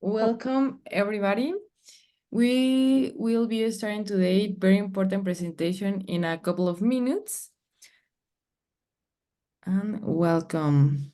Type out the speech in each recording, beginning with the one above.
Welcome everybody. We will be starting today very important presentation in a couple of minutes. And welcome.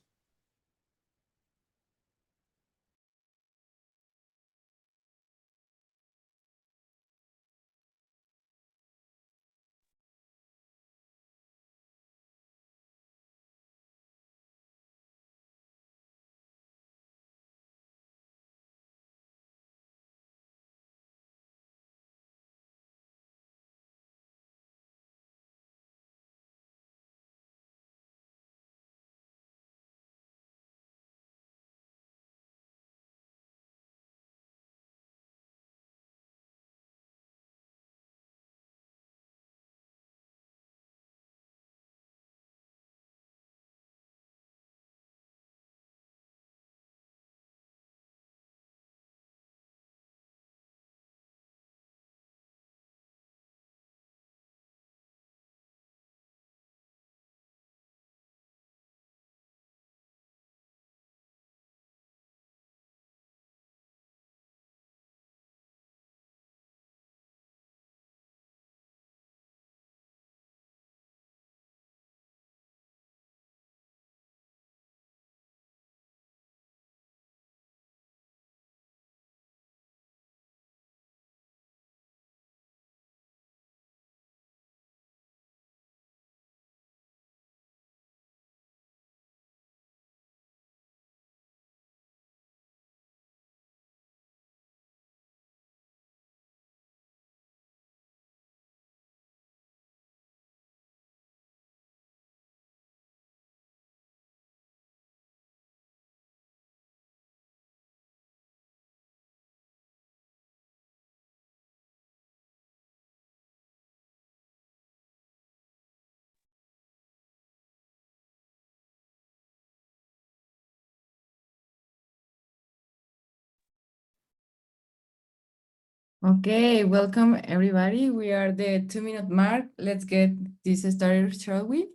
Okay, welcome everybody. We are the 2-minute mark. Let's get this started, shall we?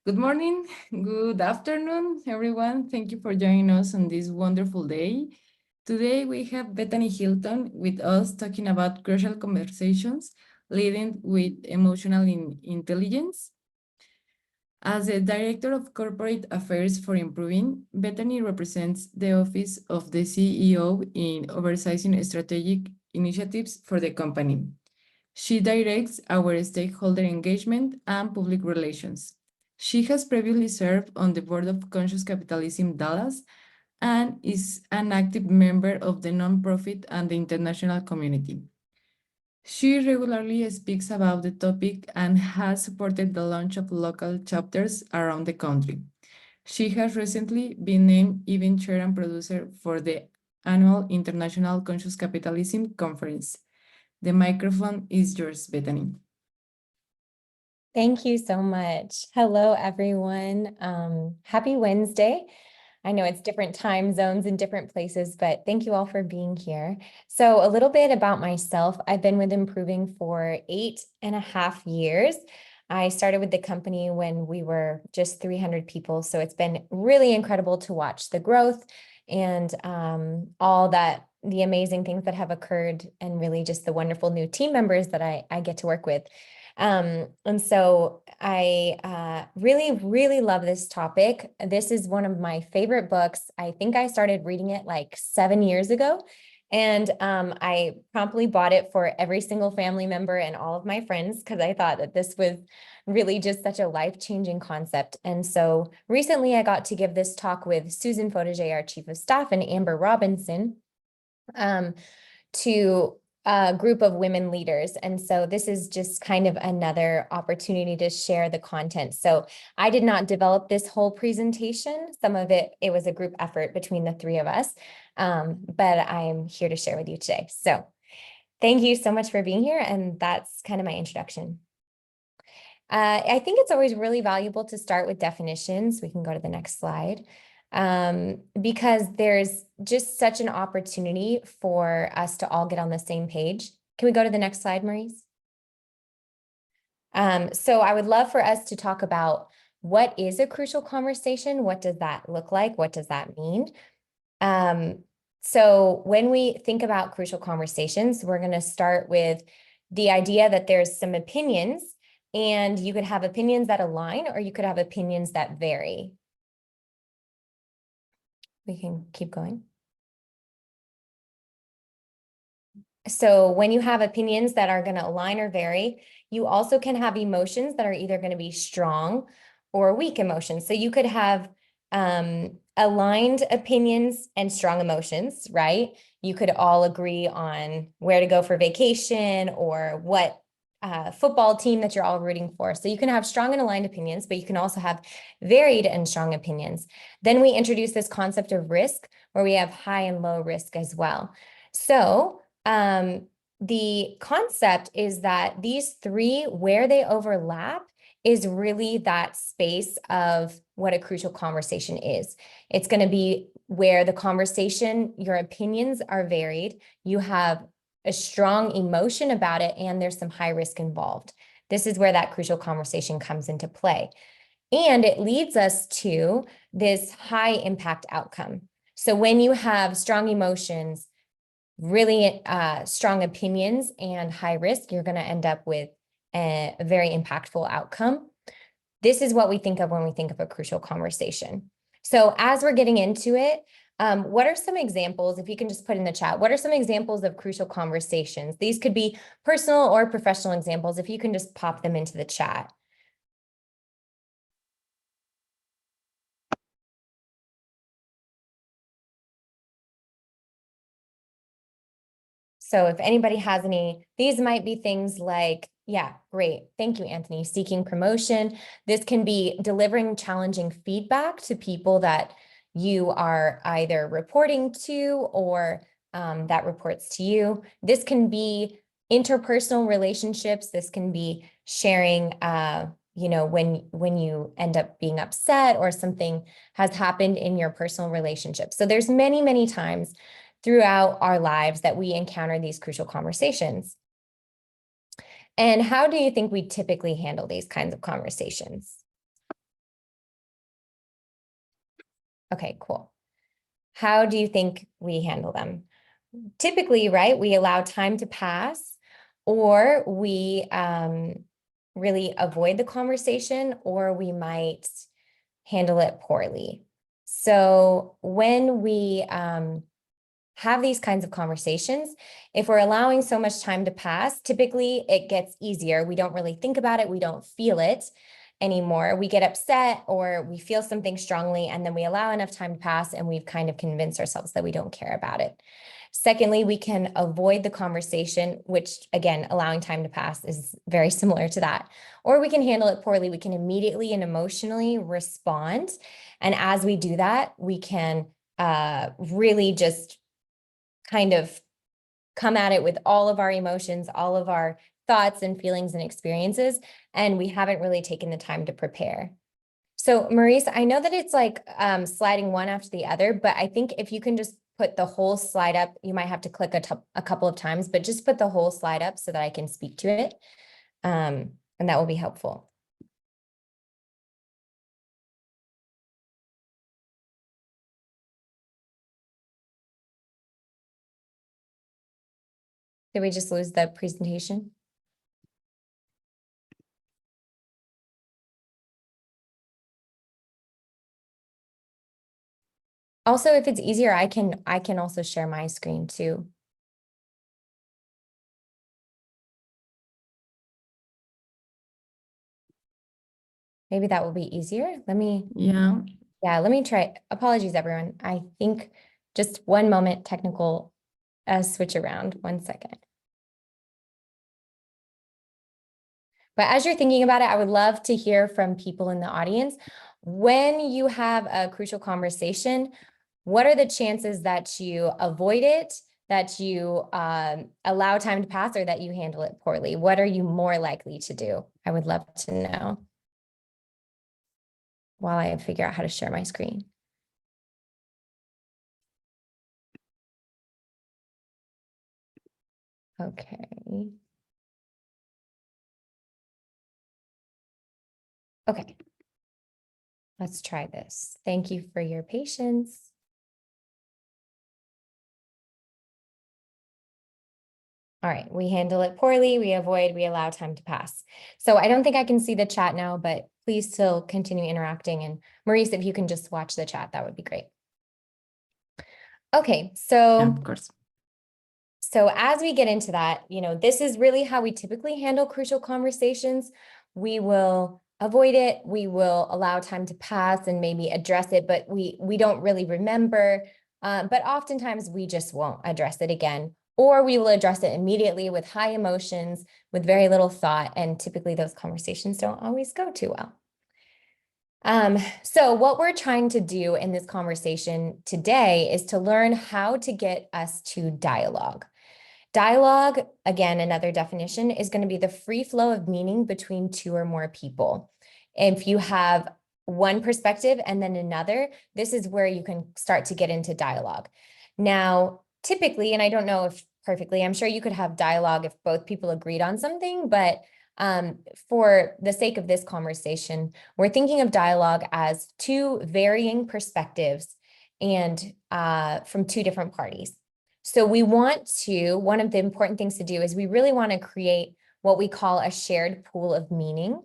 Good morning, good afternoon, everyone. Thank you for joining us on this wonderful day. Today we have Bethany Hilton with us talking about crucial conversations leading with emotional intelligence. As the Director of Corporate Affairs for Improving, Bethany represents the Office of the CEO in overseeing strategic initiatives for the company. She directs our stakeholder engagement and public relations. She has previously served on the board of Conscious Capitalism Dallas and is an active member of the nonprofit and the international community. She regularly speaks about the topic and has supported the launch of local chapters around the country. She has recently been named event chair and producer for the annual International Conscious Capitalism Conference. The microphone is yours, Bethany. Thank you so much. Hello, everyone. Happy Wednesday. I know it's different time zones in different places, but thank you all for being here. So a little bit about myself. I've been with Improving for 8.5 years. I started with the company when we were just 300 people. So it's been really incredible to watch the growth and all that, the amazing things that have occurred, and really just the wonderful new team members that I get to work with. And so I really love this topic. This is one of my favorite books. I think I started reading it like 7 years ago. And I promptly bought it for every single family member and all of my friends because I thought that this was really just such a life-changing concept. And so recently I got to give this talk with Susan Fotiger, our Chief of Staff, and Amber Robinson to a group of women leaders. And so this is just kind of another opportunity to share the content. So I did not develop this whole presentation. Some of it was a group effort between the three of us, but I'm here to share with you today. So thank you so much for being here. And that's kind of my introduction. I think it's always really valuable to start with definitions. We can go to the next slide. Because there's just such an opportunity for us to all get on the same page. Can we go to the next slide, Maurice? So I would love for us to talk about what is a crucial conversation? What does that look like? What does that mean? So when we think about crucial conversations, we're going to start with the idea that there's some opinions, and you could have opinions that align, or you could have opinions that vary. We can keep going. So when you have opinions that are going to align or vary, you also can have emotions that are either going to be strong or weak emotions. So you could have aligned opinions and strong emotions, right? You could all agree on where to go for vacation or what football team that you're all rooting for. So you can have strong and aligned opinions, but you can also have varied and strong opinions. Then we introduce this concept of risk, where we have high and low risk as well. So the concept is that these three, where they overlap, is really that space of what a crucial conversation is. It's going to be where the conversation, your opinions are varied, you have a strong emotion about it, and there's some high risk involved. This is where that crucial conversation comes into play. And it leads us to this high impact outcome. So when you have strong emotions, really strong opinions, and high risk, you're going to end up with a very impactful outcome. This is what we think of when we think of a crucial conversation. So as we're getting into it, what are some examples, if you can just put in the chat, what are some examples of crucial conversations? These could be personal or professional examples, if you can just pop them into the chat. So if anybody has any, these might be things like, yeah, great. Thank you, Anthony. Seeking promotion. This can be delivering challenging feedback to people that you are either reporting to or that reports to you. This can be interpersonal relationships. This can be sharing, when you end up being upset or something has happened in your personal relationship. So there's many, many times throughout our lives that we encounter these crucial conversations. And how do you think we typically handle these kinds of conversations? Okay, cool. How do you think we handle them? Typically, right, we allow time to pass, or we really avoid the conversation, or we might handle it poorly. So when we have these kinds of conversations, if we're allowing so much time to pass, typically it gets easier. We don't really think about it. We don't feel it anymore. We get upset or we feel something strongly, and then we allow enough time to pass and we've kind of convinced ourselves that we don't care about it. Secondly, we can avoid the conversation, which again, allowing time to pass is very similar to that. Or we can handle it poorly. We can immediately and emotionally respond. And as we do that, we can really just kind of come at it with all of our emotions, all of our thoughts and feelings and experiences, and we haven't really taken the time to prepare. So Maurice, I know that it's like sliding one after the other, but I think if you can just put the whole slide up, you might have to click a couple of times, but just put the whole slide up so that I can speak to it. And that will be helpful. Did we just lose the presentation? Also, if it's easier, I can also share my screen too. Maybe that will be easier. Let me try. Apologies, everyone. I think just one moment, technical switch around, 1 second. But as you're thinking about it, I would love to hear from people in the audience. When you have a crucial conversation, what are the chances that you avoid it, that you allow time to pass, or that you handle it poorly? What are you more likely to do? I would love to know while I figure out how to share my screen. Okay. Okay. Let's try this. Thank you for your patience. All right, we handle it poorly, we avoid, we allow time to pass. So I don't think I can see the chat now, but please still continue interacting. And Maurice, if you can just watch the chat, that would be great. Okay, Yeah, of course. so as we get into that, this is really how we typically handle crucial conversations. We will avoid it, we will allow time to pass and maybe address it, but we don't really remember. But oftentimes we just won't address it again, or we will address it immediately with high emotions, with very little thought, and typically those conversations don't always go too well. So what we're trying to do in this conversation today is to learn how to get us to dialogue. Dialogue, again, another definition, is going to be the free flow of meaning between two or more people. If you have one perspective and then another, this is where you can start to get into dialogue. Now, typically, and I don't know if perfectly, I'm sure you could have dialogue if both people agreed on something, but for the sake of this conversation, we're thinking of dialogue as two varying perspectives and from two different parties. So one of the important things to do is we really want to create what we call a shared pool of meaning.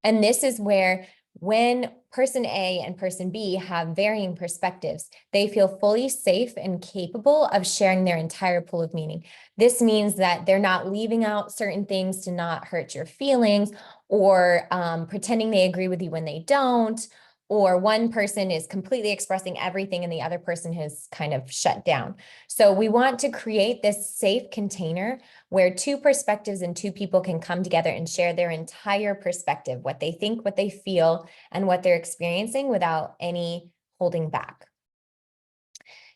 And this is where when person A and person B have varying perspectives, they feel fully safe and capable of sharing their entire pool of meaning. This means that they're not leaving out certain things to not hurt your feelings, or pretending they agree with you when they don't, or one person is completely expressing everything and the other person has kind of shut down. So we want to create this safe container where two perspectives and two people can come together and share their entire perspective, what they think, what they feel, and what they're experiencing without any holding back.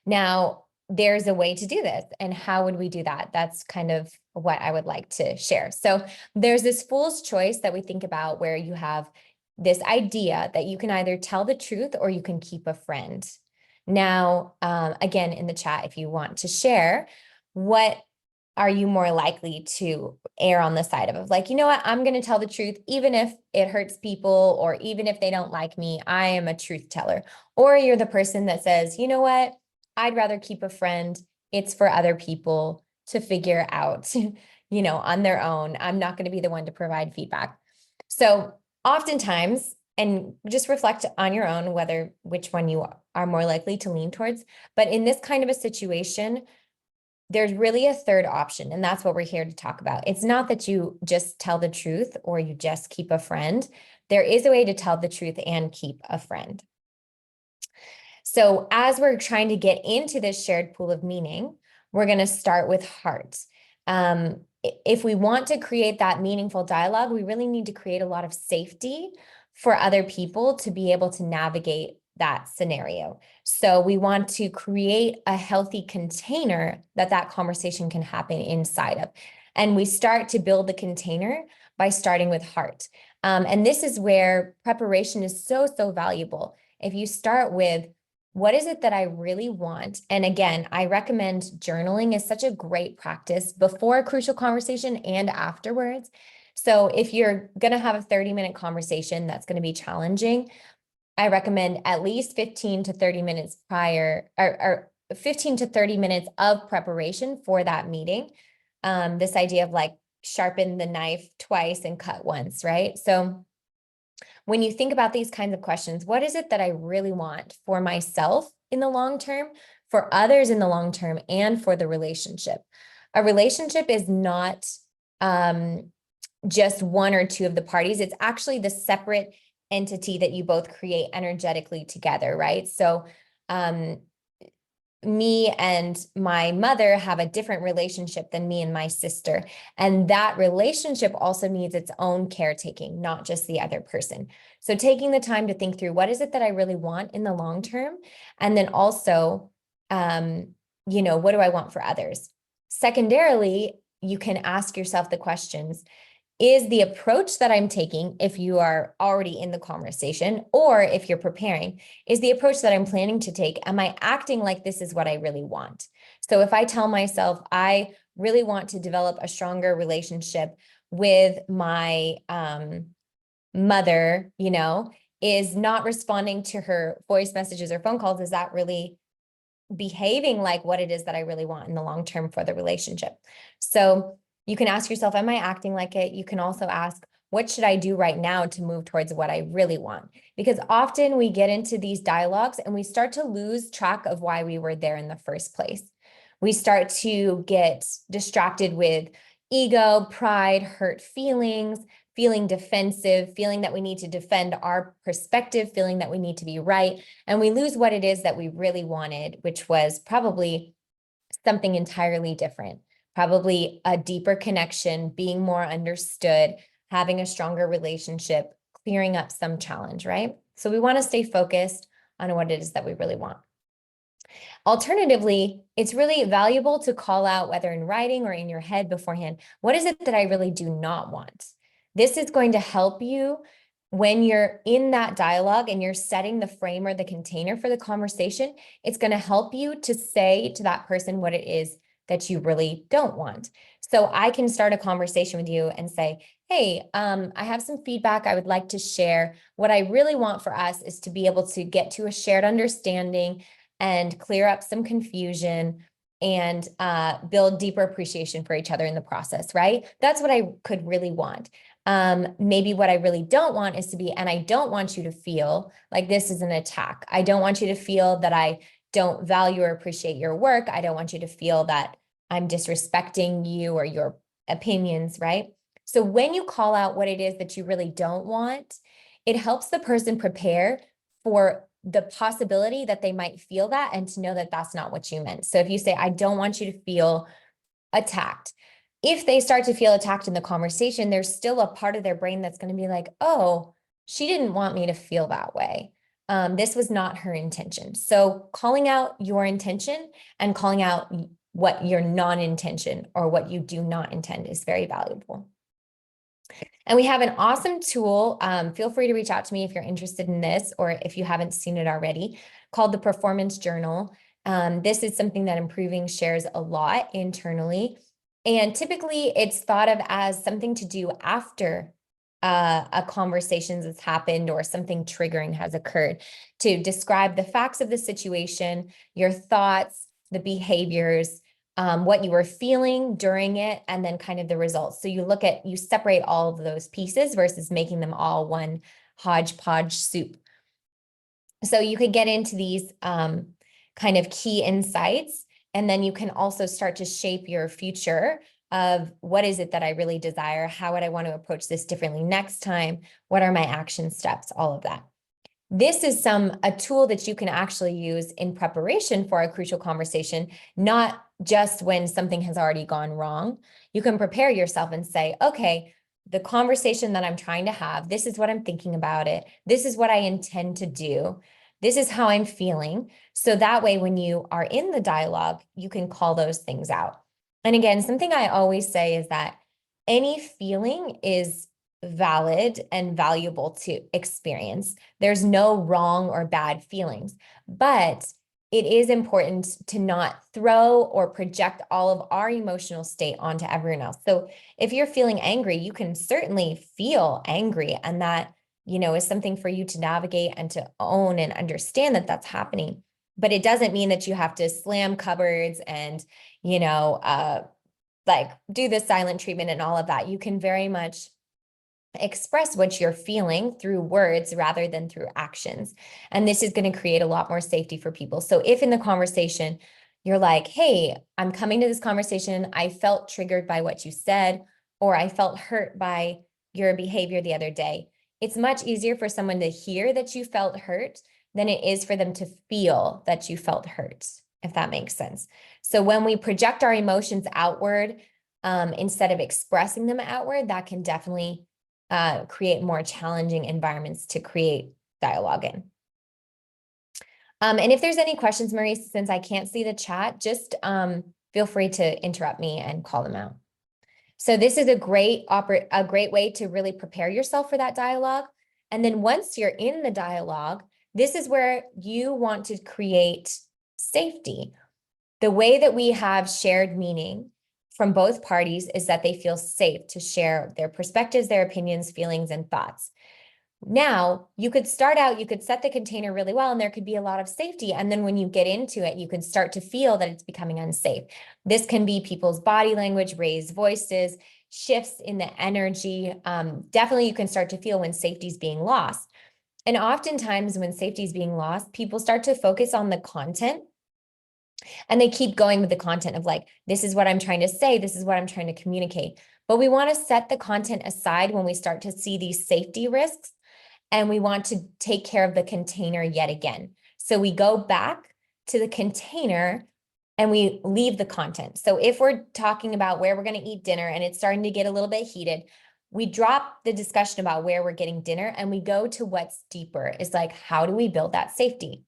Now, there's a way to do this. And how would we do that? That's kind of what I would like to share. So there's this fool's choice that we think about where you have this idea that you can either tell the truth or you can keep a friend. Now, again, in the chat, if you want to share, what are you more likely to err on the side of like, you know what, I'm going to tell the truth, even if it hurts people, or even if they don't like me, I am a truth teller. Or you're the person that says, you know what, I'd rather keep a friend. It's for other people to figure out, on their own. I'm not going to be the one to provide feedback. So oftentimes, and just reflect on your own which one you are more likely to lean towards. But in this kind of a situation, there's really a third option, and that's what we're here to talk about. It's not that you just tell the truth or you just keep a friend. There is a way to tell the truth and keep a friend. So as we're trying to get into this shared pool of meaning, we're going to start with heart. If we want to create that meaningful dialogue, we really need to create a lot of safety for other people to be able to navigate that scenario. So we want to create a healthy container that conversation can happen inside of. And we start to build the container by starting with heart. And this is where preparation is so, so valuable. If you start with, what is it that I really want? And again, I recommend journaling is such a great practice before a crucial conversation and afterwards. So if you're going to have a 30-minute conversation that's going to be challenging, I recommend at least 15 to 30 minutes prior, or 15 to 30 minutes of preparation for that meeting. This idea of like sharpen the knife twice and cut once, right? So when you think about these kinds of questions, what is it that I really want for myself in the long term, for others in the long term, and for the relationship? A relationship is not just one or two of the parties. It's actually the separate entity that you both create energetically together, right? So me and my mother have a different relationship than me and my sister. And that relationship also needs its own caretaking, not just the other person. So taking the time to think through, what is it that I really want in the long term? And then also, what do I want for others? Secondarily, you can ask yourself the questions, is the approach that I'm taking, if you are already in the conversation, or if you're preparing, is the approach that I'm planning to take, am I acting like this is what I really want? So if I tell myself, I really want to develop a stronger relationship with my mother, is not responding to her voice messages or phone calls, is that really behaving like what it is that I really want in the long term for the relationship? So You can ask yourself, am I acting like it? You can also ask, what should I do right now to move towards what I really want? Because often we get into these dialogues and we start to lose track of why we were there in the first place. We start to get distracted with ego, pride, hurt feelings, feeling defensive, feeling that we need to defend our perspective, feeling that we need to be right. And we lose what it is that we really wanted, which was probably something entirely different, probably a deeper connection, being more understood, having a stronger relationship, clearing up some challenge, right? So we want to stay focused on what it is that we really want. Alternatively, it's really valuable to call out, whether in writing or in your head beforehand, what is it that I really do not want? This is going to help you when you're in that dialogue and you're setting the frame or the container for the conversation. It's going to help you to say to that person what it is that you really don't want. So I can start a conversation with you and say, hey, I have some feedback I would like to share. What I really want for us is to be able to get to a shared understanding and clear up some confusion and build deeper appreciation for each other in the process, right? That's what I could really want. Maybe what I really don't want is to be, and I don't want you to feel like this is an attack. I don't want you to feel that I don't value or appreciate your work. I don't want you to feel that I'm disrespecting you or your opinions, right? So when you call out what it is that you really don't want, it helps the person prepare for the possibility that they might feel that and to know that that's not what you meant. So if you say, I don't want you to feel attacked, if they start to feel attacked in the conversation, there's still a part of their brain that's going to be like, oh, she didn't want me to feel that way. This was not her intention. So calling out your intention and calling out what your non-intention or what you do not intend is very valuable. And we have an awesome tool. Feel free to reach out to me if you're interested in this, or if you haven't seen it already, called the Performance Journal. This is something that Improving shares a lot internally. And typically it's thought of as something to do after a conversation has happened or something triggering has occurred, to describe the facts of the situation, your thoughts, the behaviors, what you were feeling during it, and then kind of the results. So you separate all of those pieces versus making them all one hodgepodge soup. So you could get into these kind of key insights, and then you can also start to shape your future of what is it that I really desire? How would I want to approach this differently next time? What are my action steps? All of that. This is a tool that you can actually use in preparation for a crucial conversation, not just when something has already gone wrong. You can prepare yourself and say, okay, the conversation that I'm trying to have, this is what I'm thinking about it. This is what I intend to do. This is how I'm feeling. So that way, when you are in the dialogue, you can call those things out. And again, something I always say is that any feeling is valid and valuable to experience. There's no wrong or bad feelings, but it is important to not throw or project all of our emotional state onto everyone else. So if you're feeling angry, you can certainly feel angry, and that, is something for you to navigate and to own and understand that that's happening. But it doesn't mean that you have to slam cupboards and, like do the silent treatment and all of that. You can very much express what you're feeling through words rather than through actions. And this is going to create a lot more safety for people. So if in the conversation, you're like, hey, I'm coming to this conversation, I felt triggered by what you said, or I felt hurt by your behavior the other day. It's much easier for someone to hear that you felt hurt than it is for them to feel that you felt hurt, if that makes sense. So when we project our emotions outward, instead of expressing them outward, that can definitely create more challenging environments to create dialogue in. And if there's any questions, Maurice, since I can't see the chat, just feel free to interrupt me and call them out. So this is a great way to really prepare yourself for that dialogue. And then once you're in the dialogue, this is where you want to create safety. The way that we have shared meaning from both parties is that they feel safe to share their perspectives, their opinions, feelings, and thoughts. Now, you could start out, you could set the container really well, and there could be a lot of safety. And then when you get into it, you can start to feel that it's becoming unsafe. This can be people's body language, raised voices, shifts in the energy. Definitely, you can start to feel when safety is being lost. And oftentimes, when safety is being lost, people start to focus on the content. And they keep going with the content of like, this is what I'm trying to say, this is what I'm trying to communicate. But we want to set the content aside when we start to see these safety risks, and we want to take care of the container yet again. So we go back to the container and we leave the content. So if we're talking about where we're going to eat dinner and it's starting to get a little bit heated, we drop the discussion about where we're getting dinner and we go to what's deeper. Is like, how do we build that safety?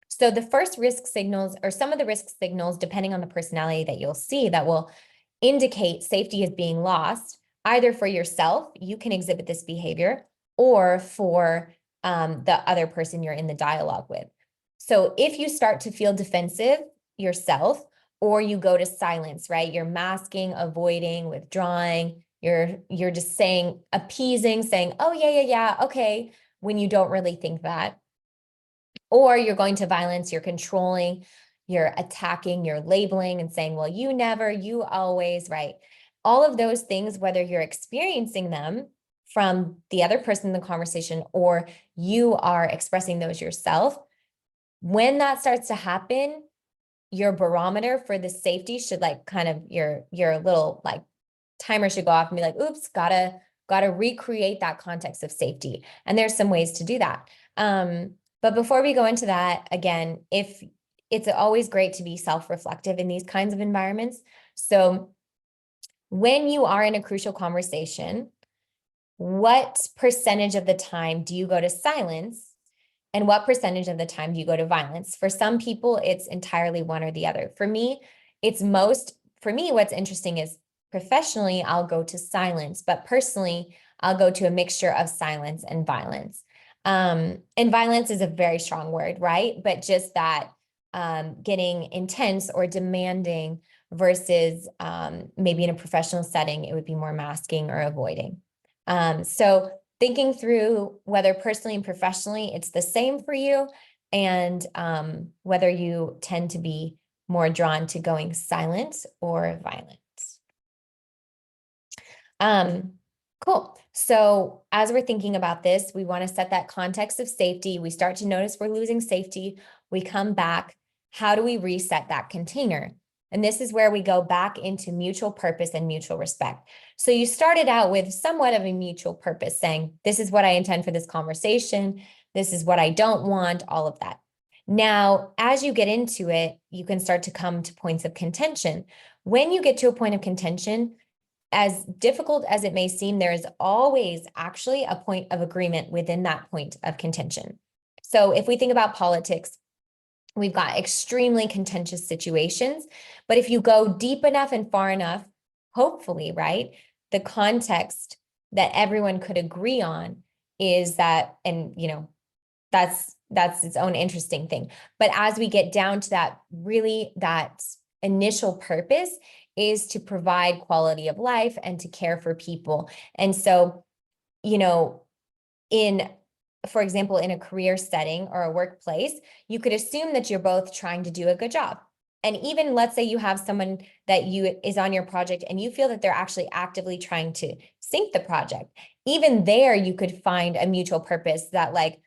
So the first risk signals, or some of the risk signals, depending on the personality that you'll see, that will indicate safety is being lost, either for yourself, you can exhibit this behavior, or for the other person you're in the dialogue with. So if you start to feel defensive yourself, or you go to silence, right? You're masking, avoiding, withdrawing, you're just saying, appeasing, saying, oh, yeah, okay, when you don't really think that. Or you're going to violence, you're controlling, you're attacking, you're labeling and saying, well, you never, you always, right? All of those things, whether you're experiencing them from the other person in the conversation or you are expressing those yourself, when that starts to happen, your barometer for the safety should like kind of your little like timer should go off and be like, oops, gotta recreate that context of safety. And there's some ways to do that. But before we go into that, again, if it's always great to be self-reflective in these kinds of environments. So when you are in a crucial conversation, what percentage of the time do you go to silence? And what percentage of the time do you go to violence? For some people, it's entirely one or the other. For me, what's interesting is professionally, I'll go to silence, but personally, I'll go to a mixture of silence and violence. And violence is a very strong word, right? But just that getting intense or demanding versus maybe in a professional setting, it would be more masking or avoiding. So thinking through whether personally and professionally it's the same for you, and whether you tend to be more drawn to going silent or violent. Cool. So as we're thinking about this, we want to set that context of safety. We start to notice we're losing safety. We come back. How do we reset that container? And this is where we go back into mutual purpose and mutual respect. So you started out with somewhat of a mutual purpose, saying, this is what I intend for this conversation. This is what I don't want, all of that. Now, as you get into it, you can start to come to points of contention. When you get to a point of contention, as difficult as it may seem, there is always actually a point of agreement within that point of contention. So if we think about politics, we've got extremely contentious situations, but if you go deep enough and far enough, hopefully, right, the context that everyone could agree on is that, and that's its own interesting thing. But as we get down to that, really that initial purpose is to provide quality of life and to care for people. And so, for example, in a career setting or a workplace, you could assume that you're both trying to do a good job. And even let's say you have someone that is on your project and you feel that they're actually actively trying to sink the project. Even there, you could find a mutual purpose that like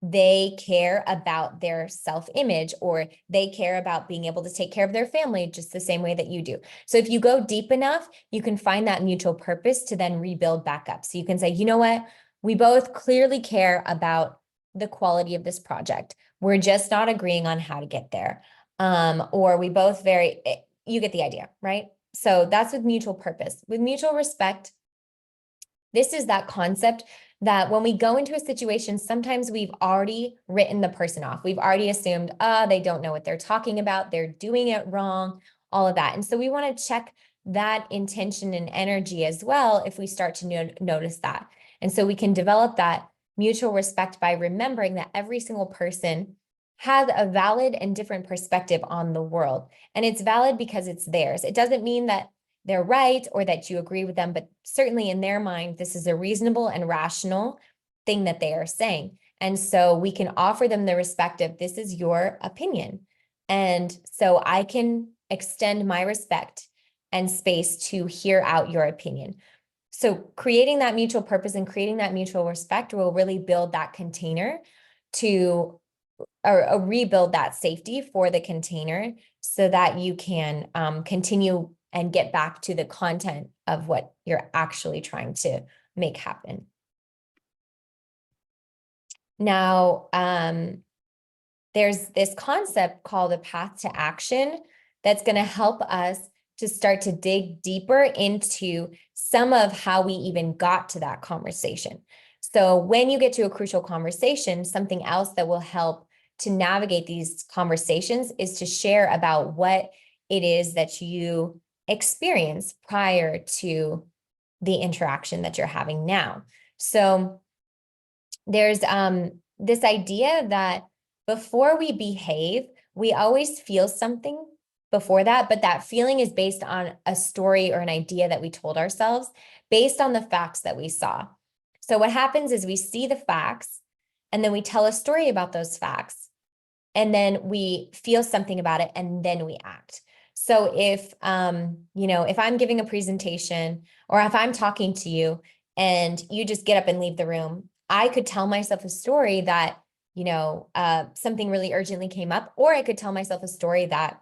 they care about their self-image, or they care about being able to take care of their family just the same way that you do. So if you go deep enough, you can find that mutual purpose to then rebuild back up. So you can say, you know what? We both clearly care about the quality of this project. We're just not agreeing on how to get there. Or we both you get the idea, right? So that's with mutual purpose. With mutual respect, this is that concept that when we go into a situation, sometimes we've already written the person off. We've already assumed, they don't know what they're talking about. They're doing it wrong, all of that. And so we want to check that intention and energy as well if we start to notice that. And so we can develop that mutual respect by remembering that every single person has a valid and different perspective on the world. And it's valid because it's theirs. It doesn't mean that they're right or that you agree with them, but certainly in their mind, this is a reasonable and rational thing that they are saying. And so we can offer them the respect of, this is your opinion. And so I can extend my respect and space to hear out your opinion. So creating that mutual purpose and creating that mutual respect will really build that container to, or rebuild that safety for the container so that you can continue and get back to the content of what you're actually trying to make happen. Now, there's this concept called a path to action that's going to help us to start to dig deeper into some of how we even got to that conversation. So when you get to a crucial conversation, something else that will help to navigate these conversations is to share about what it is that you experienced prior to the interaction that you're having now. So there's this idea that before we behave, we always feel something before that, but that feeling is based on a story or an idea that we told ourselves based on the facts that we saw. So what happens is we see the facts and then we tell a story about those facts and then we feel something about it and then we act. So if, if I'm giving a presentation or if I'm talking to you and you just get up and leave the room, I could tell myself a story that, something really urgently came up, or I could tell myself a story that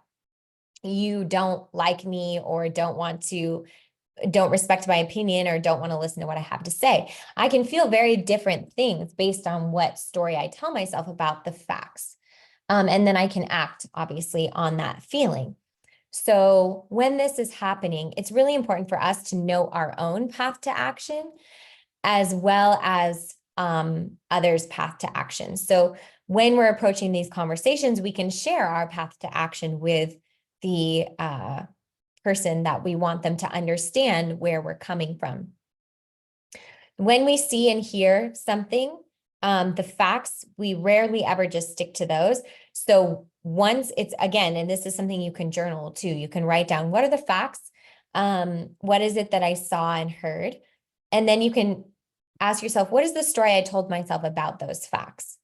you don't like me or don't respect my opinion or don't want to listen to what I have to say. I can feel very different things based on what story I tell myself about the facts. And then I can act, obviously, on that feeling. So when this is happening, it's really important for us to know our own path to action as well as others' path to action. So when we're approaching these conversations, we can share our path to action with the person that we want them to understand where we're coming from. When we see and hear something, the facts, we rarely ever just stick to those. So once it's, again, and this is something you can journal too, you can write down, what are the facts? What is it that I saw and heard? And then you can ask yourself, what is the story I told myself about those facts?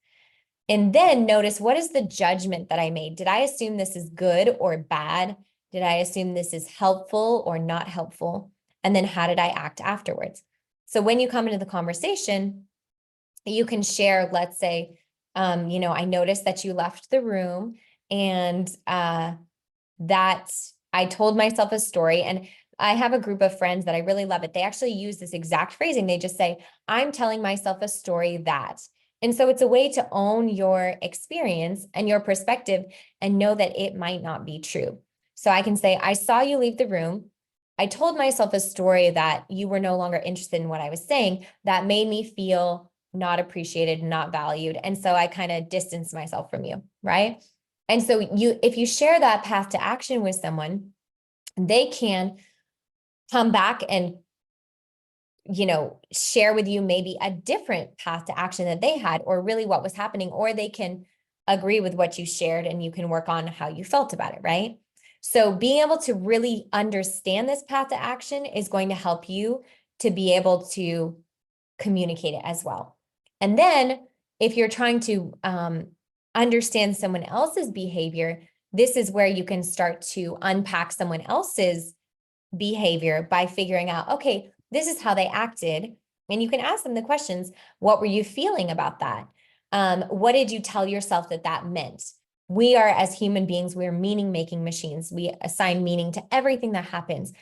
And then notice, what is the judgment that I made? Did I assume this is good or bad? Did I assume this is helpful or not helpful? And then how did I act afterwards? So when you come into the conversation, you can share, let's say, I noticed that you left the room and that I told myself a story. And I have a group of friends that I really love it. They actually use this exact phrasing. They just say, I'm telling myself a story that. And so it's a way to own your experience and your perspective and know that it might not be true. So I can say, I saw you leave the room. I told myself a story that you were no longer interested in what I was saying. That made me feel not appreciated, not valued. And so I kind of distanced myself from you, right? And so if you share that path to action with someone, they can come back and, share with you maybe a different path to action that they had, or really what was happening, or they can agree with what you shared and you can work on how you felt about it, right? So being able to really understand this path to action is going to help you to be able to communicate it as well. And then if you're trying to understand someone else's behavior, this is where you can start to unpack someone else's behavior by figuring out, okay, this is how they acted. And you can ask them the questions, what were you feeling about that? What did you tell yourself that meant? We are, as human beings, we're meaning-making machines. We assign meaning to everything that happens.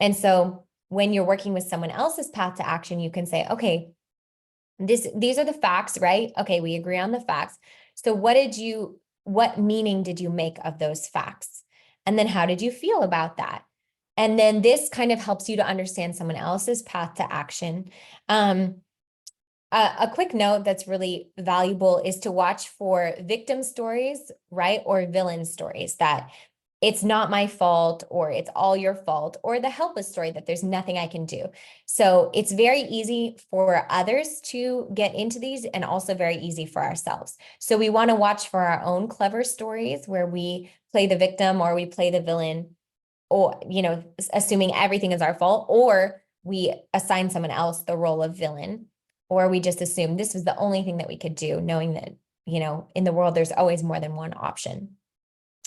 And so when you're working with someone else's path to action, you can say, okay, these are the facts, right? Okay, we agree on the facts. So what meaning did you make of those facts? And then how did you feel about that? And then this kind of helps you to understand someone else's path to action. A quick note that's really valuable is to watch for victim stories, right? Or villain stories, that it's not my fault, or it's all your fault, or the helpless story that there's nothing I can do. So it's very easy for others to get into these, and also very easy for ourselves. So we want to watch for our own clever stories where we play the victim or we play the villain, or, assuming everything is our fault, or we assign someone else the role of villain or we just assumed this was the only thing that we could do, knowing that, you know, in the world, there's always more than one option.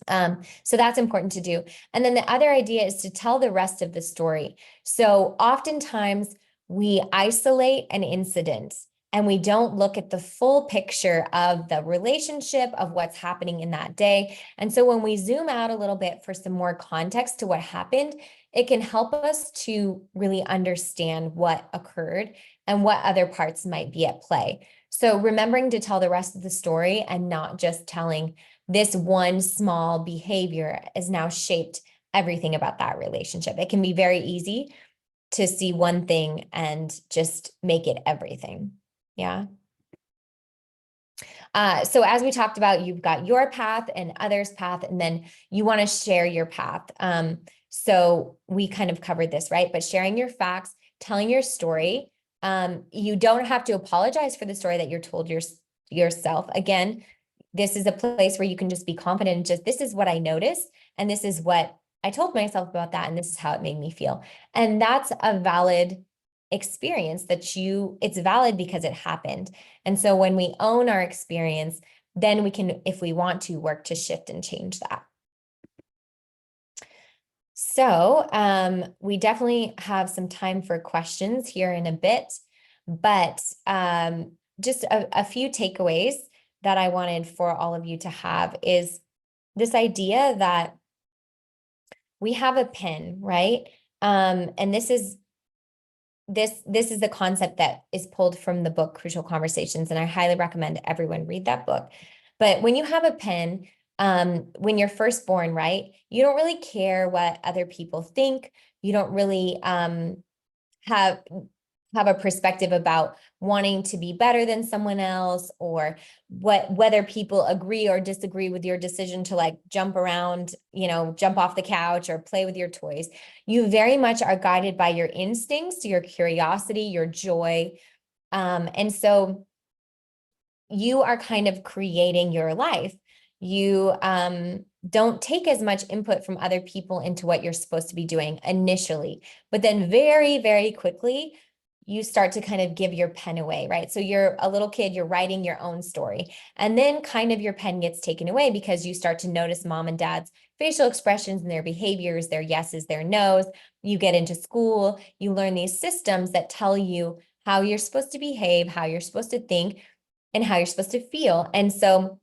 So that's important to do. And then the other idea is to tell the rest of the story. So oftentimes we isolate an incident and we don't look at the full picture of the relationship, of what's happening in that day. And so when we zoom out a little bit for some more context to what happened, it can help us to really understand what occurred and what other parts might be at play. So remembering to tell the rest of the story and not just telling this one small behavior has now shaped everything about that relationship. It can be very easy to see one thing and just make it everything. Yeah. So as we talked about, you've got your path and others' path, and then you want to share your path. So we kind of covered this, right? But sharing your facts, telling your story, you don't have to apologize for the story that you're told yourself. Again, this is a place where you can just be confident and just, this is what I noticed, and this is what I told myself about that, and this is how it made me feel. And that's a valid experience it's valid because it happened. And so when we own our experience, then we can, if we want to, work to shift and change that. So we definitely have some time for questions here in a bit, but just a few takeaways that I wanted for all of you to have is this idea that we have a pen, right? And this is the concept that is pulled from the book Crucial Conversations, and I highly recommend everyone read that book. But when you have a pen, when you're first born, right, you don't really care what other people think. You don't really have a perspective about wanting to be better than someone else, or whether people agree or disagree with your decision to like jump around, you know, jump off the couch or play with your toys. You very much are guided by your instincts, your curiosity, your joy. And so you are kind of creating your life. You don't take as much input from other people into what you're supposed to be doing initially, but then very, very quickly, you start to kind of give your pen away, right? So you're a little kid, you're writing your own story, and then kind of your pen gets taken away because you start to notice mom and dad's facial expressions and their behaviors, their yeses, their nos. You get into school, you learn these systems that tell you how you're supposed to behave, how you're supposed to think, and how you're supposed to feel. And so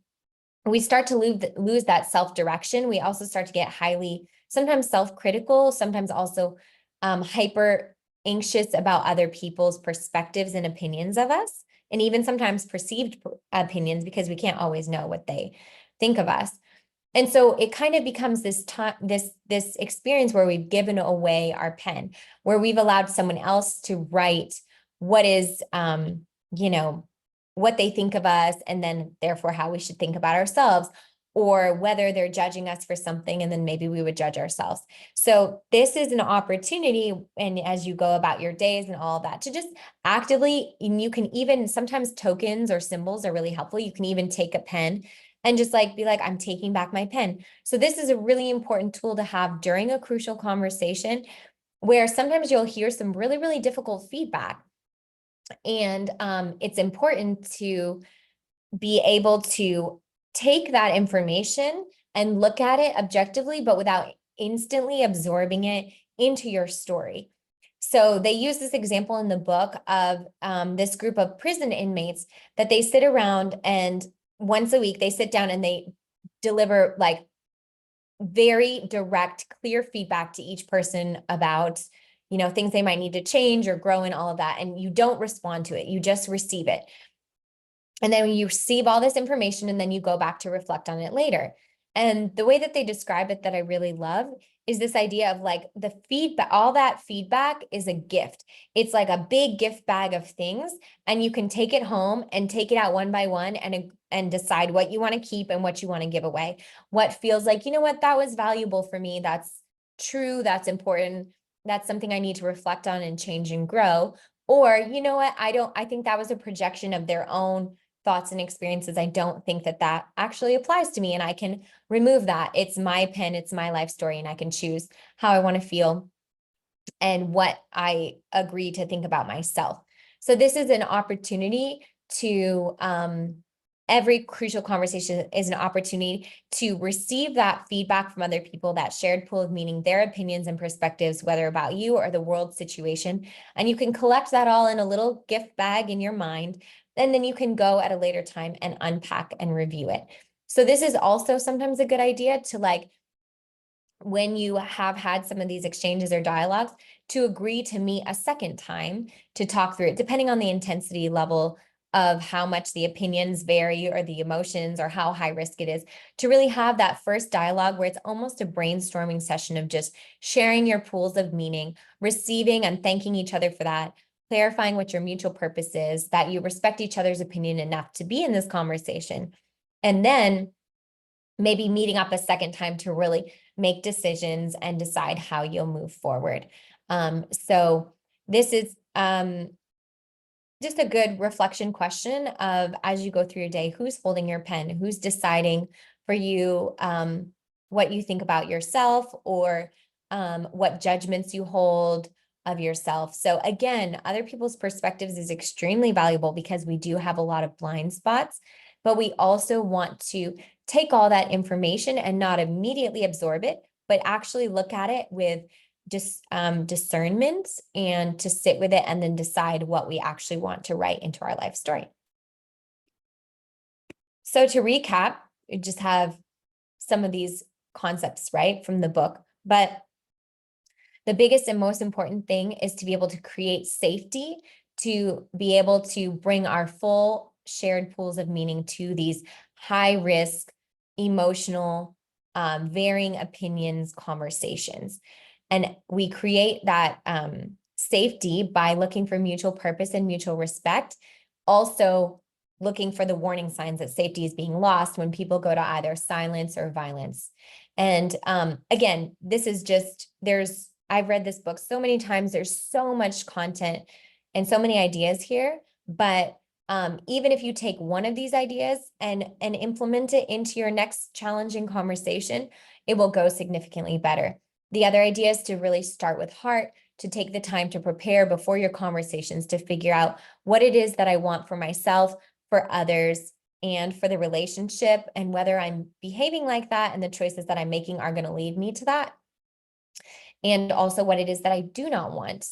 we start to lose that self-direction. We also start to get highly, sometimes self-critical, sometimes also hyper anxious about other people's perspectives and opinions of us, and even sometimes perceived opinions, because we can't always know what they think of us. And so it kind of becomes this time, this experience where we've given away our pen, where we've allowed someone else to write what is, you know, what they think of us, and then therefore how we should think about ourselves, or whether they're judging us for something, and then maybe we would judge ourselves. So this is an opportunity, and as you go about your days and all of that, to just actively, and you can even, sometimes tokens or symbols are really helpful. You can even take a pen and just like be like, I'm taking back my pen. So this is a really important tool to have during a crucial conversation, where sometimes you'll hear some really, really difficult feedback. And it's important to be able to take that information and look at it objectively, but without instantly absorbing it into your story. So they use this example in the book of this group of prison inmates that they sit around, and once a week they sit down and they deliver like very direct, clear feedback to each person about, you know, things they might need to change or grow in, all of that. And you don't respond to it, you just receive it. And then you receive all this information, and then you go back to reflect on it later. And the way that they describe it that I really love is this idea of like the feedback, all that feedback is a gift. It's like a big gift bag of things, and you can take it home and take it out one by one and decide what you want to keep and what you want to give away. What feels like, you know what, that was valuable for me. That's true. That's important. That's something I need to reflect on and change and grow. Or, you know what, I think that was a projection of their own thoughts and experiences. I don't think that that actually applies to me, and I can remove that. It's my pen, it's my life story, and I can choose how I want to feel and what I agree to think about myself. So this is an opportunity to, every crucial conversation is an opportunity to receive that feedback from other people, that shared pool of meaning, their opinions and perspectives, whether about you or the world situation. And you can collect that all in a little gift bag in your mind, and then you can go at a later time and unpack and review it. So this is also sometimes a good idea to, like, when you have had some of these exchanges or dialogues, to agree to meet a second time to talk through it, depending on the intensity level of how much the opinions vary or the emotions or how high risk it is, to really have that first dialogue where it's almost a brainstorming session of just sharing your pools of meaning, receiving and thanking each other for that, clarifying what your mutual purpose is, that you respect each other's opinion enough to be in this conversation. And then maybe meeting up a second time to really make decisions and decide how you'll move forward. So this is just a good reflection question of, as you go through your day, who's holding your pen, who's deciding for you what you think about yourself, or what judgments you hold of yourself. So again, other people's perspectives is extremely valuable because we do have a lot of blind spots, but we also want to take all that information and not immediately absorb it, but actually look at it with just discernment, and to sit with it and then decide what we actually want to write into our life story. So to recap, we just have some of these concepts, right, from the book, but the biggest and most important thing is to be able to create safety, to be able to bring our full shared pools of meaning to these high risk, emotional, varying opinions conversations. And we create that safety by looking for mutual purpose and mutual respect. Also looking for the warning signs that safety is being lost when people go to either silence or violence. And again, this is just, I've read this book so many times. There's so much content and so many ideas here, but even if you take one of these ideas and implement it into your next challenging conversation, it will go significantly better. The other idea is to really start with heart, to take the time to prepare before your conversations, to figure out what it is that I want for myself, for others, and for the relationship, and whether I'm behaving like that and the choices that I'm making are going to lead me to that. And also what it is that I do not want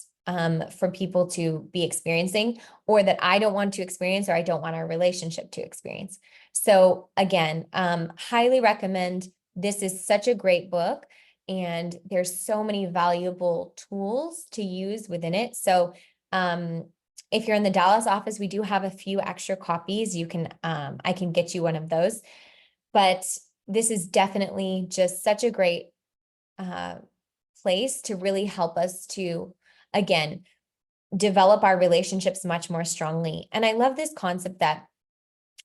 for people to be experiencing, or that I don't want to experience, or I don't want our relationship to experience. So again, highly recommend. This is such a great book, and there's so many valuable tools to use within it. So if you're in the Dallas office, we do have a few extra copies. You can, I can get you one of those, but this is definitely just such a great place to really help us to, again, develop our relationships much more strongly. And I love this concept that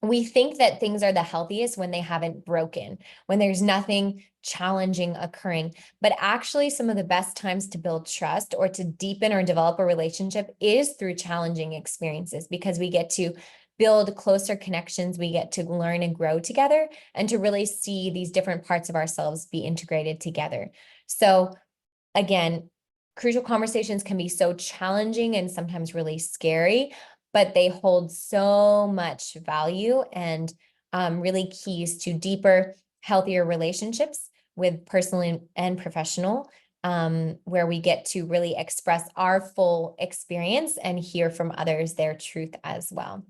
we think that things are the healthiest when they haven't broken, when there's nothing challenging occurring. But actually, some of the best times to build trust or to deepen or develop a relationship is through challenging experiences, because we get to build closer connections, we get to learn and grow together, and to really see these different parts of ourselves be integrated together. So again, crucial conversations can be so challenging and sometimes really scary, but they hold so much value and really keys to deeper, healthier relationships with personal and professional, where we get to really express our full experience and hear from others their truth as well.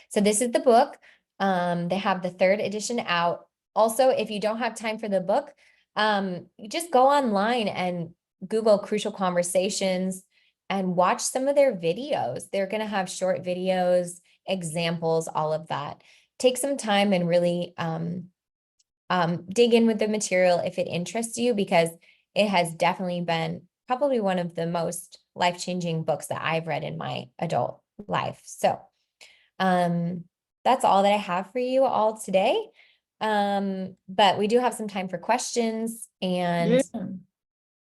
So this is the book. They have the 3rd edition out. Also, if you don't have time for the book, you just go online and Google Crucial Conversations and watch some of their videos. They're going to have short videos, examples, all of that. Take some time and really dig in with the material if it interests you, because it has definitely been probably one of the most life-changing books that I've read in my adult life. So that's all that I have for you all today. But we do have some time for questions, and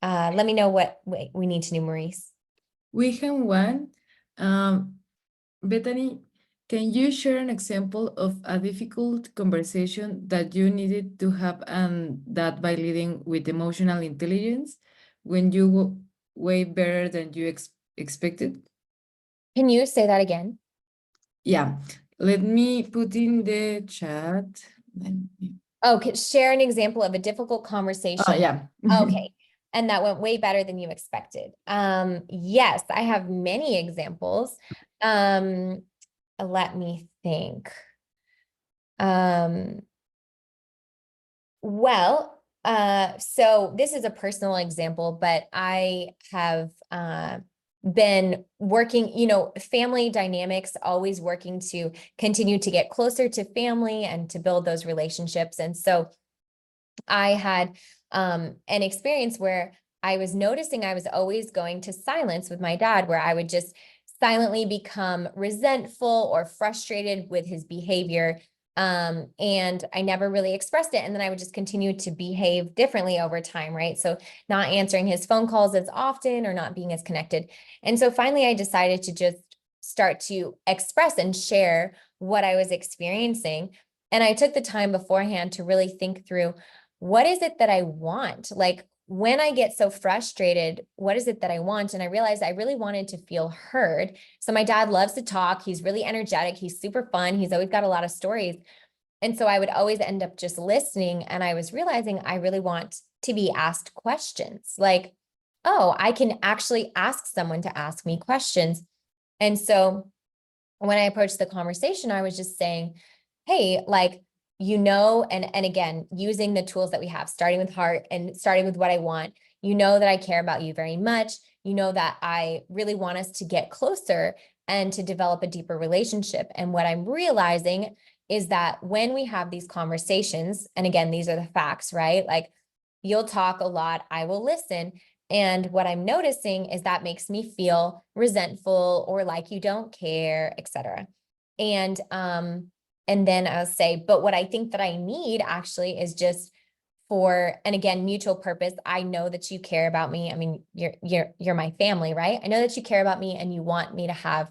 let me know what we need to do, Maurice. We have one. Bethany, can you share an example of a difficult conversation that you needed to have, and that by leading with emotional intelligence when you way better than you expected? Can you say that again? Yeah, let me put in the chat. Let me- Okay, share an example of a difficult Oh, conversation. yeah. Okay. And that went way better than you expected. Yes, I have many examples. Let me think. Um, so this is a personal example, but I have been working, family dynamics, always working to continue to get closer to family and to build those relationships. And so I had an experience where I was noticing I was always going to silence with my dad, where I would just silently become resentful or frustrated with his behavior. And I never really expressed it. And then I would just continue to behave differently over time, right? So not answering his phone calls as often or not being as connected. And so finally, I decided to just start to express and share what I was experiencing. And I took the time beforehand to really think through, what is it that I want? Like, when I get so frustrated, what is it that I want? And I realized I really wanted to feel heard. So my dad loves to talk. He's really energetic. He's super fun. He's always got a lot of stories. And so I would always end up just listening. And I was realizing I really want to be asked questions. Like, oh, I can actually ask someone to ask me questions. And so when I approached the conversation, I was just saying, hey, like, and again, using the tools that we have, starting with heart and starting with what I want, that I care about you very much. That I really want us to get closer and to develop a deeper relationship. And what I'm realizing is that when we have these conversations, and again, these are the facts, right? Like, you'll talk a lot, I will listen. And what I'm noticing is that makes me feel resentful or like you don't care, etc. And then I'll say, but what I think that I need actually is just and again, mutual purpose. I know that you care about me. I mean, you're my family, right? I know that you care about me and you want me to have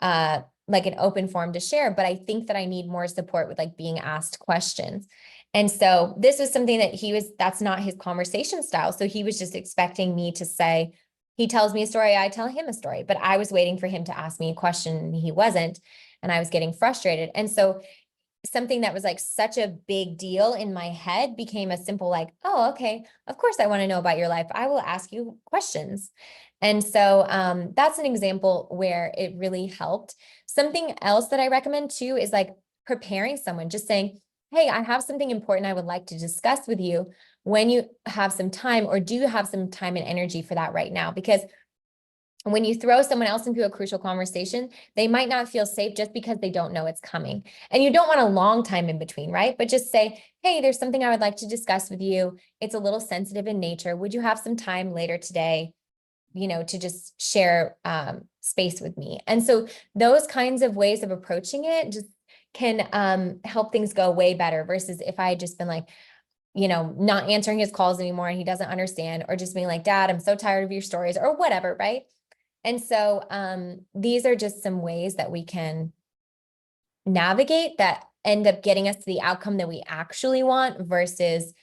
like an open forum to share, but I think that I need more support with like being asked questions. And so this was something that that's not his conversation style. So he was just expecting me to say, he tells me a story, I tell him a story, but I was waiting for him to ask me a question and he wasn't, and I was getting frustrated. And so something that was like such a big deal in my head became a simple like, oh, okay, of course I want to know about your life. I will ask you questions. And so that's an example where it really helped. Something else that I recommend too is like preparing someone, just saying, hey, I have something important I would like to discuss with you when you have some time, or do you have some time and energy for that right now? Because when you throw someone else into a crucial conversation, they might not feel safe just because they don't know it's coming. And you don't want a long time in between, right? But just say, hey, there's something I would like to discuss with you. It's a little sensitive in nature. Would you have some time later today, to just share space with me? And so those kinds of ways of approaching it just can help things go way better versus if I had just been like, not answering his calls anymore and he doesn't understand, or just being like, Dad, I'm so tired of your stories or whatever, right? And so these are just some ways that we can navigate that end up getting us to the outcome that we actually want versus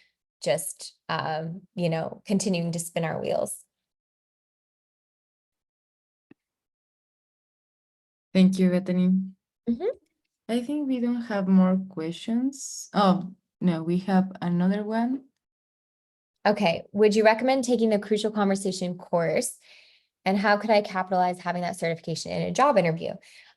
just, continuing to spin our wheels. Thank you, Bethany. Mhm. I think we don't have more questions. Oh, no, we have another one. Okay. Would you recommend taking the Crucial Conversation course? And how could I capitalize having that certification in a job interview?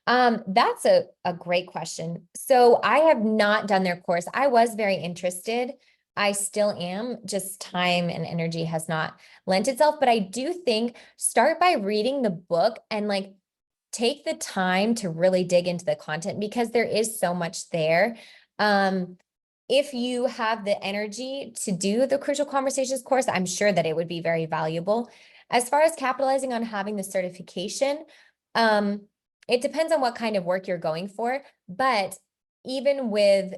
That's a great question. So I have not done their course. I was very interested. I still am, just time and energy has not lent itself. But I do think start by reading the book and like take the time to really dig into the content because there is so much there. If you have the energy to do the Crucial Conversations course, I'm sure that it would be very valuable. As far as capitalizing on having the certification, it depends on what kind of work you're going for, but even with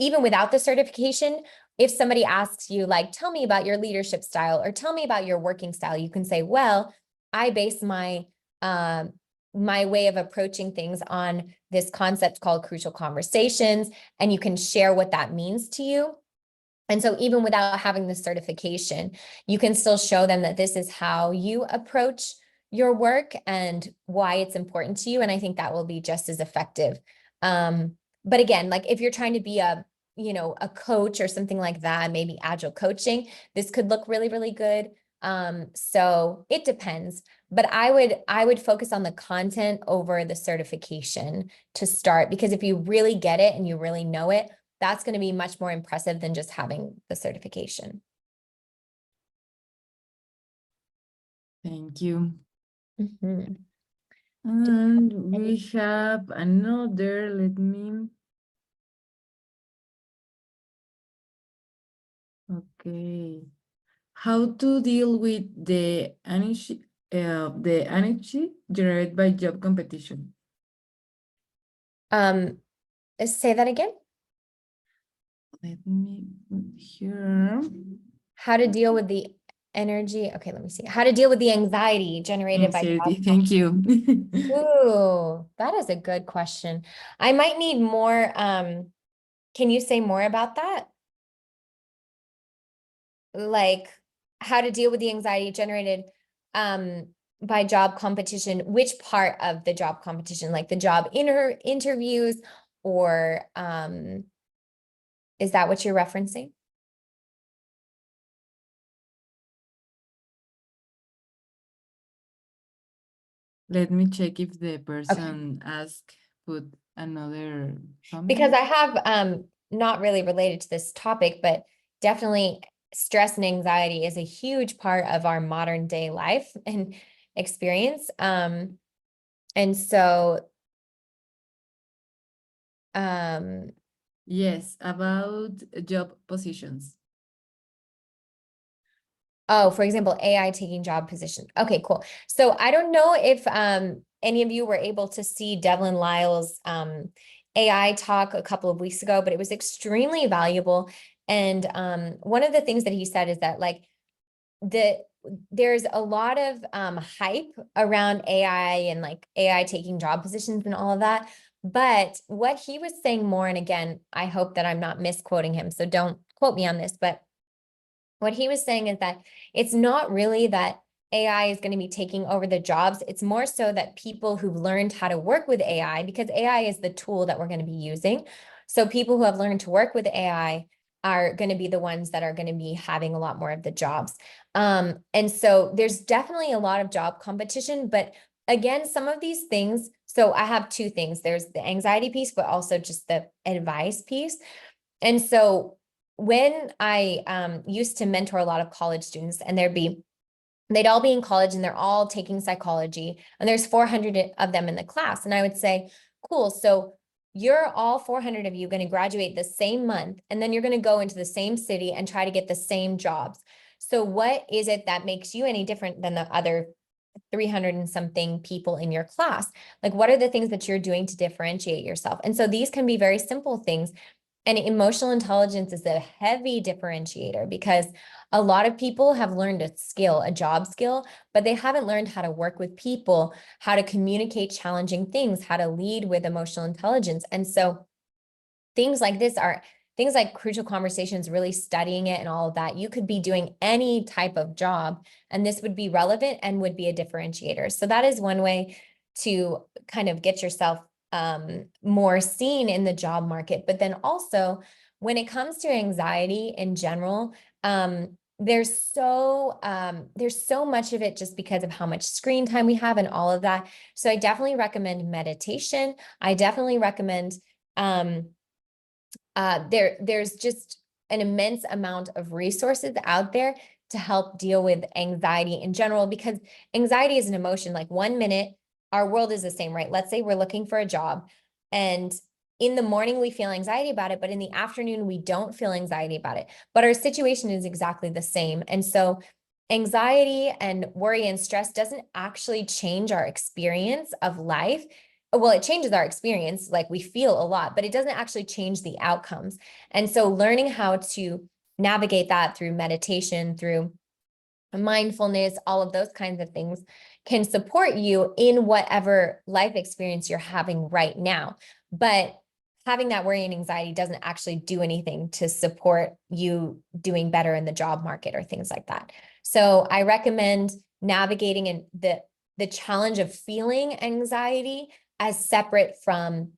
even without the certification, if somebody asks you like, tell me about your leadership style or tell me about your working style, you can say, well, I base my way of approaching things on this concept called Crucial Conversations, and you can share what that means to you. And so even without having the certification, you can still show them that this is how you approach your work and why it's important to you. And I think that will be just as effective. But again, like if you're trying to be a, you know, a coach or something like that, maybe agile coaching, this could look really, really good. So it depends, but I would focus on the content over the certification to start, because if you really get it and you really know it, that's going to be much more impressive than just having the certification. Thank you. Mhm. And we have another, let me. Okay. How to deal with the anxiety generated by job competition? Say that again. Let me put here. How to deal with the energy. Okay, let me see. How to deal with the anxiety generated by Anxiety, job. thank you. Ooh, that is a good question. I might need more. Can you say more about that? Like how to deal with the anxiety generated by job competition, which part of the job competition, like the job interviews, or is that what you're referencing? Let me check if the person asked, put another Because comment. I have not really related to this topic, but definitely stress and anxiety is a huge part of our modern day life and experience. And so Yes, about job positions. oh, for example, AI taking job position. Okay, cool. So I don't know if any of you were able to see Devlin Lyle's AI talk a couple of weeks ago, but it was extremely valuable. And one of the things that he said is that like there's a lot of hype around AI and like AI taking job positions and all of that. But what he was saying more, and again, I hope that I'm not misquoting him, so don't quote me on this, but what he was saying is that it's not really that AI is going to be taking over the jobs. It's more so that people who've learned how to work with AI, because AI is the tool that we're going to be using. So people who have learned to work with AI are going to be the ones that are going to be having a lot more of the jobs. And so there's definitely a lot of job competition, but again, some of these things, so I have two things. There's the anxiety piece, but also just the advice piece. And so when I used to mentor a lot of college students, and they'd all be in college and they're all taking psychology, and there's 400 of them in the class. And I would say, cool, so you're all 400 of you going to graduate the same month, and then you're going to go into the same city and try to get the same jobs. So what is it that makes you any different than the other 300 and something people in your class? Like, what are the things that you're doing to differentiate yourself? And so these can be very simple things. And emotional intelligence is a heavy differentiator because a lot of people have learned a skill, a job skill, but they haven't learned how to work with people, how to communicate challenging things, how to lead with emotional intelligence. And so things like this are things like Crucial Conversations, really studying it and all of that. You could be doing any type of job, and this would be relevant and would be a differentiator. So that is one way to kind of get yourself more seen in the job market. But then also, when it comes to anxiety in general, there's so much of it just because of how much screen time we have and all of that. So I definitely recommend meditation. I definitely recommend there's just an immense amount of resources out there to help deal with anxiety in general, because anxiety is an emotion. Like 1 minute, our world is the same, right? Let's say we're looking for a job, and in the morning we feel anxiety about it, but in the afternoon we don't feel anxiety about it. But our situation is exactly the same. And so anxiety and worry and stress doesn't actually change our experience of life. Well, it changes our experience, like we feel a lot, but it doesn't actually change the outcomes. And so learning how to navigate that through meditation, through mindfulness, all of those kinds of things can support you in whatever life experience you're having right now. But having that worry and anxiety doesn't actually do anything to support you doing better in the job market or things like that. So I recommend navigating in the challenge of feeling anxiety as separate from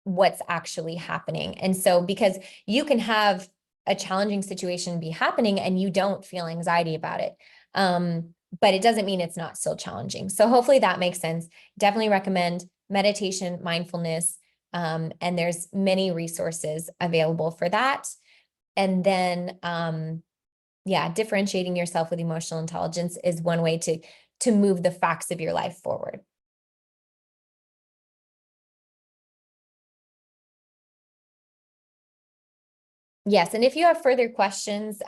what's actually happening. And so because you can have a challenging situation be happening and you don't feel anxiety about it. But it doesn't mean it's not still challenging. So hopefully that makes sense. Definitely recommend meditation, mindfulness, and there's many resources available for that. And then, yeah, differentiating yourself with emotional intelligence is one way to move the facts of your life forward. Yes, and if you have further questions,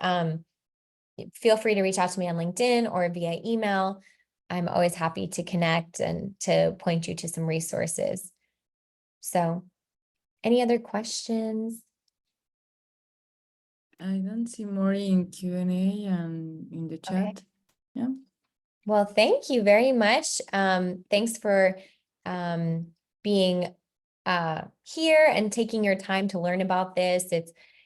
feel free to reach out to me on LinkedIn or via email. I'm always happy to connect and to point you to some resources. So, any other questions? I don't see more in Q&A and in the chat. Yeah. Well, thank you very much. Thanks for being here and taking your time to learn about this.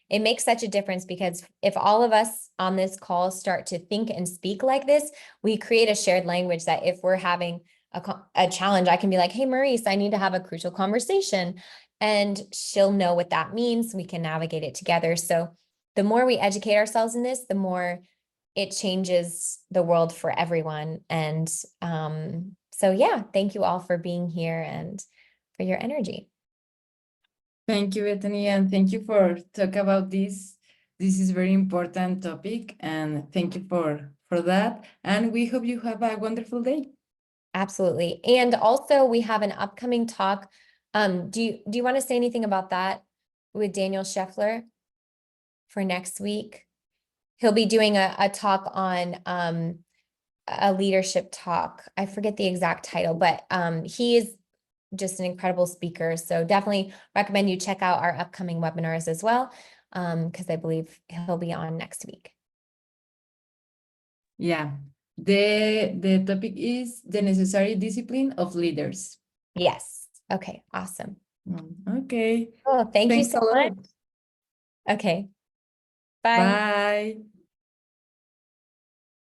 It makes such a difference because if all of us on this call start to think and speak like this, we create a shared language that if we're having a challenge, I can be like, hey, Maurice, I need to have a crucial conversation. And she'll know what that means. We can navigate it together. So the more we educate ourselves in this, the more it changes the world for everyone. And so, yeah, thank you all for being here and for your energy. Thank you, Bethany, and thank you for talking about this. This is very important topic, and thank you for that. And we hope you have a wonderful day. Absolutely. And also we have an upcoming talk. Do you want to say anything about that with Daniel Scheffler for next week? He'll be doing a talk on a leadership talk. I forget the exact title, but he is just an incredible speaker. So definitely recommend you check out our upcoming webinars as well, because I believe he'll be on next week. Yeah, the topic is the necessary discipline of leaders. Yes. Okay, awesome. Okay. Oh, thank you Thanks so a lot. much. Okay. Bye. Bye.